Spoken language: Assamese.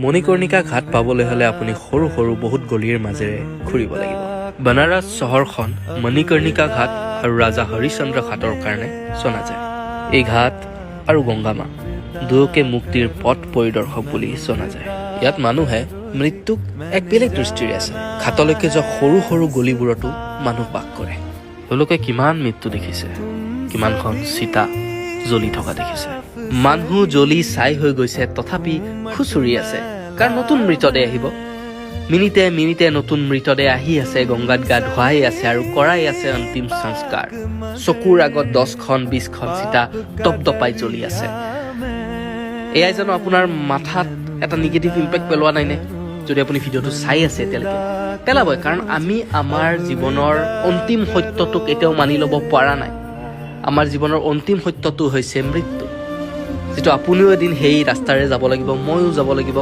মণিকৰ্ণিকা ঘাট পাবলৈ হ'লে আপুনি সৰু সৰু বহুত গলিৰ মাজেৰে ঘূৰিব লাগিব। বানাৰস চহৰখন মণিকৰ্ণিকা ঘাট আৰু ৰাজা হৰিশ্চন্দ্ৰ ঘাটৰ কাৰণে জনা যায়। এই ঘাট আৰু গংগা মা দুয়োকে মুক্তিৰ পথ পৰিদৰ্শক বুলি জনা যায়। ইয়াত মানুহে মৃত্যুক এক বেলেগ দৃষ্টিৰে আছে। ঘাটলৈকে যোৱা সৰু সৰু গলিবোৰতো মানুহ বাস কৰে। তেওঁলোকে কিমান মৃত্যু দেখিছে, কিমানখন চিতা জ্বলি থকা দেখিছে। মানুহ জ্বলি ছাই হৈ গৈছে, তথাপি খুচৰি আছে, কাৰণ নতুন মৃতদেহ আহিব। মিনিটে মিনিটে নতুন মৃতদেহ আহি আছে, গংগাত গা ধুৱাই আছে আৰু কৰাই আছে অন্তিম সংস্কাৰ। চকুৰ আগত 10খন 20খন চিতা দপদপাই জ্বলি আছে। এয়াই জানো আপোনাৰ মাথাত এটা নিগেটিভ ইম্পেক্ট পেলোৱা নাইনে? যদি আপুনি ভিডিঅ'টো চাই আছে এতিয়ালৈকে, পেলাবই, কাৰণ আমি আমাৰ জীৱনৰ অন্তিম সত্যটোক এতিয়াও মানি ল'ব পৰা নাই। আমাৰ জীৱনৰ অন্তিম সত্যটো হৈছে মৃত্যু, যিটো আপুনিও এদিন সেই ৰাস্তাৰে যাব লাগিব, ময়ো যাব লাগিব,